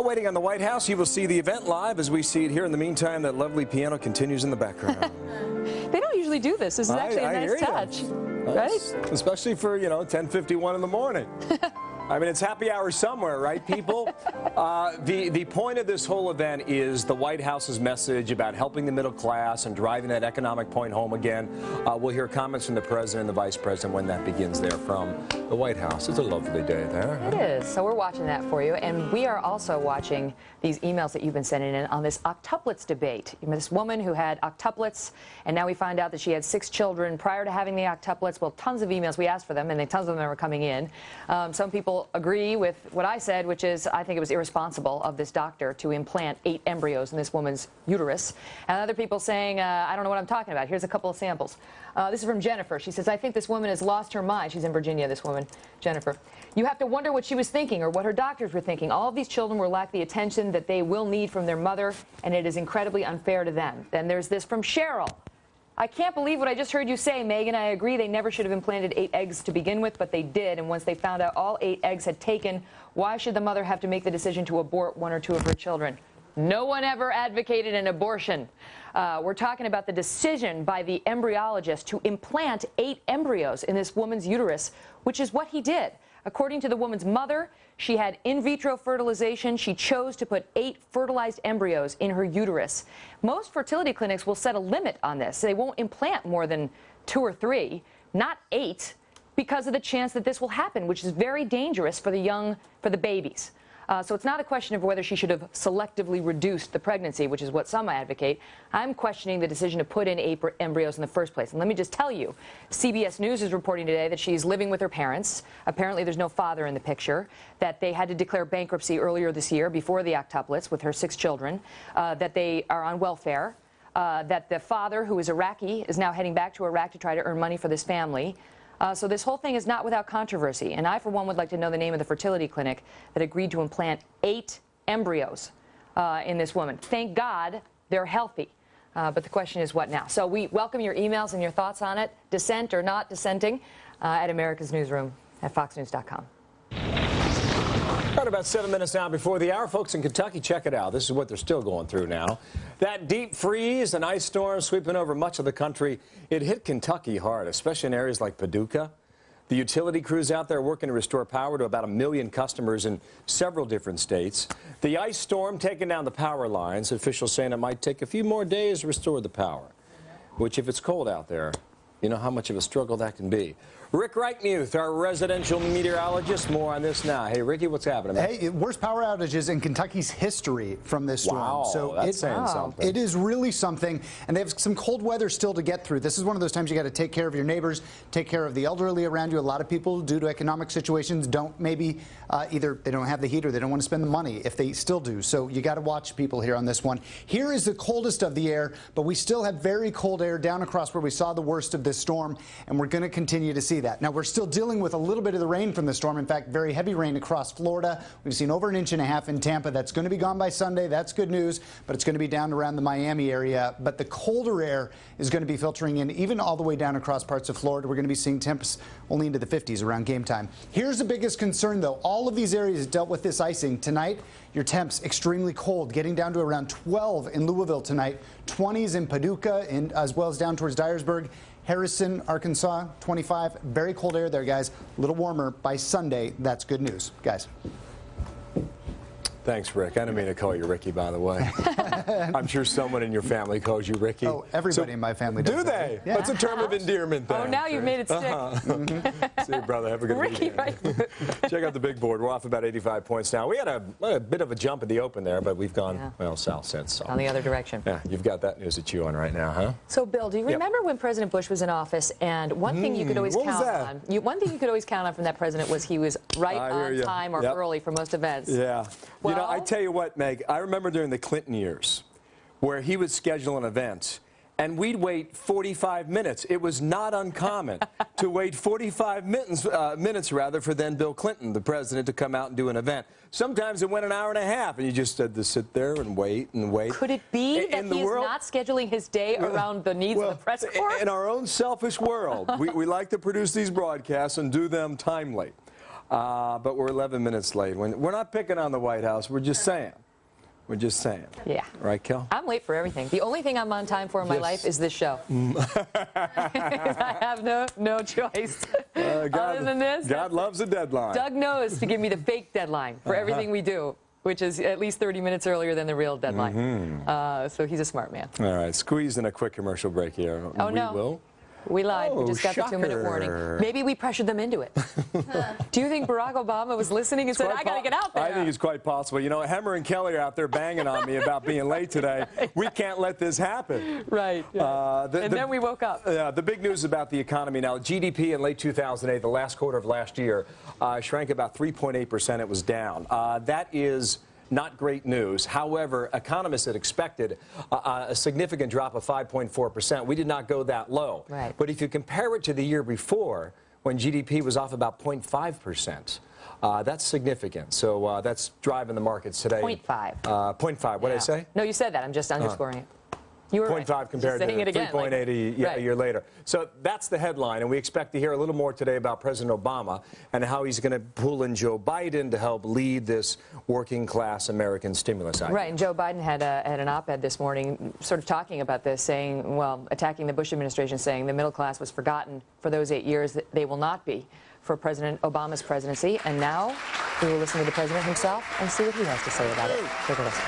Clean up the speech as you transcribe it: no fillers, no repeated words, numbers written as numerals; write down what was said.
Waiting on the White House, you will see the event live as we see it here. In the meantime, that lovely piano continues in the background. They don't usually do this. This is actually a nice touch, right? Especially for, 10:51 in the morning. I mean, it's happy hour somewhere, right, people? The point of this whole event is the White House's message about helping the middle class and driving that economic point home again. We'll hear comments from the president and the vice president when that begins there from the White House. It's a lovely day there. It is. So we're watching that for you. And we are also watching these emails that you've been sending in on this octuplets debate. This woman who had octuplets, and now we find out that she had 6 children prior to having the octuplets. Well, tons of emails. We asked for them, and tons of them are coming in. Some people agree with what I said, which is I think it was irresponsible of this doctor to implant 8 embryos in this woman's uterus. And other people saying, I don't know what I'm talking about. Here's a couple of samples. This is from Jennifer. She says, I think this woman has lost her mind. She's in Virginia, this woman, Jennifer. You have to wonder what she was thinking or what her doctors were thinking. All of these children will lack the attention that they will need from their mother, and it is incredibly unfair to them. Then there's this from Cheryl. I can't believe what I just heard you say, Megan. I agree they never should have implanted 8 eggs to begin with, but they did. And once they found out all 8 eggs had taken, why should the mother have to make the decision to abort 1 or 2 of her children? No one ever advocated an abortion. We're talking about the decision by the embryologist to implant 8 embryos in this woman's uterus, which is what he did. According to the woman's mother, she had in vitro fertilization. She chose to put 8 fertilized embryos in her uterus. Most fertility clinics will set a limit on this. They won't implant more than 2 or 3, not 8, because of the chance that this will happen, which is very dangerous for the babies. So it's not a question of whether she should have selectively reduced the pregnancy, which is what some advocate. I'm questioning the decision to put in 8 embryos in the first place. And let me just tell you, CBS News is reporting today that she's living with her parents. Apparently there's no father in the picture, that they had to declare bankruptcy earlier this year before the octuplets with her 6 children, that they are on welfare, that the father, who is Iraqi, is now heading back to Iraq to try to earn money for this family. So this whole thing is not without controversy, and I, for one, would like to know the name of the fertility clinic that agreed to implant 8 embryos in this woman. Thank God they're healthy, but the question is what now? So we welcome your emails and your thoughts on it, dissent or not dissenting, at America's Newsroom at foxnews.com. Right, about 7 minutes now before the hour. Folks in Kentucky, check it out. This is what they're still going through now. That deep freeze, an ice storm sweeping over much of the country. It hit Kentucky hard, especially in areas like Paducah. The utility crews out there working to restore power to about 1 million customers in several different states. The ice storm taking down the power lines. Officials saying it might take a few more days to restore the power, which, if it's cold out there, you know how much of a struggle that can be. Rick Reichmuth, our residential meteorologist. More on this now. Hey, Ricky, what's happening, man? Hey, worst power outages in Kentucky's history from this storm. Wow, so that's saying something. It is really something, and they have some cold weather still to get through. This is one of those times you got to take care of your neighbors, take care of the elderly around you. A lot of people, due to economic situations, don't maybe either they don't have the heat or they don't want to spend the money if they still do. So you got to watch people here on this one. Here is the coldest of the air, but we still have very cold air down across where we saw the worst of this storm, and we're going to continue to see that. Now, we're still dealing with a little bit of the rain from the storm. In fact, very heavy rain across Florida. We've seen over 1.5 inches in Tampa. That's going to be gone by Sunday. That's good news, but it's going to be down around the Miami area. But the colder air is going to be filtering in even all the way down across parts of Florida. We're going to be seeing temps only into the 50s around game time. Here's the biggest concern, though. All of these areas dealt with this icing. Tonight, your temps extremely cold, getting down to around 12 in Louisville tonight, 20s in Paducah, as well as down towards Dyersburg. Harrison, Arkansas, 25. Very cold air there, guys. A little warmer by Sunday. That's good news, guys. Thanks, Rick. I didn't mean to call you Ricky, by the way. I'm sure someone in your family calls you Ricky. Oh, everybody in my family does. Do they? Yeah. That's a term of endearment then. Oh, now you've made it stick. See you, brother. Have a good Ricky, weekend. right? Check out the big board. We're off about 85 points now. We had a bit of a jump in the open there, but we've gone, well, south since. So. On the other direction. Yeah, you've got that news to chew on right now, huh? So, Bill, do you remember when President Bush was in office, and one thing you could always count on, one thing you could always count on from that president was he was right on time or early for most events. Yeah. Well, you know, I tell you what, Meg, I remember during the Clinton years where he would schedule an event and we'd wait 45 minutes. It was not uncommon to wait 45 minutes rather, for then Bill Clinton, the president, to come out and do an event. Sometimes it went an hour and a half, and you just had to sit there and wait and wait. Could it be that he is not scheduling his day around the needs of the press corps? In our own selfish world, we like to produce these broadcasts and do them timely. but we're 11 minutes late. We're not picking on the White House. We're just saying. We're just saying. Yeah. Right, Kel? I'm late for everything. The only thing I'm on time for in my life is this show. I have no choice. Other than this, God loves a deadline. Doug knows to give me the fake deadline for everything we do, which is at least 30 minutes earlier than the real deadline. So he's a smart man. All right, squeeze in a quick commercial break here. Oh, no. We will. We lied. We just got shocker. the 2-minute warning. Maybe we pressured them into it. Do you think Barack Obama was listening and said, I got to get out there? I think it's quite possible. You know, Hemmer and Kelly are out there banging on me about being late today. We can't let this happen. Right. Yeah. Then we woke up. The big news about the economy now. GDP in late 2008, the last quarter of last year, shrank about 3.8%. It was down. That is not great news. However, economists had expected a significant drop of 5.4%. We did not go that low. Right. But if you compare it to the year before, when GDP was off about 0.5%, that's significant. So that's driving the markets today. 0.5. 0.5. What did I say? No, you said that. I'm just underscoring it. You were 0.5 right. compared to 3.8 a year later. So that's the headline, and we expect to hear a little more today about President Obama and how he's going to pull in Joe Biden to help lead this working-class American stimulus act. Right, and Joe Biden had an op-ed this morning sort of talking about this, saying, well, attacking the Bush administration, saying the middle class was forgotten for those 8 years. That they will not be for President Obama's presidency. And now we will listen to the president himself and see what he has to say about it. Take a listen.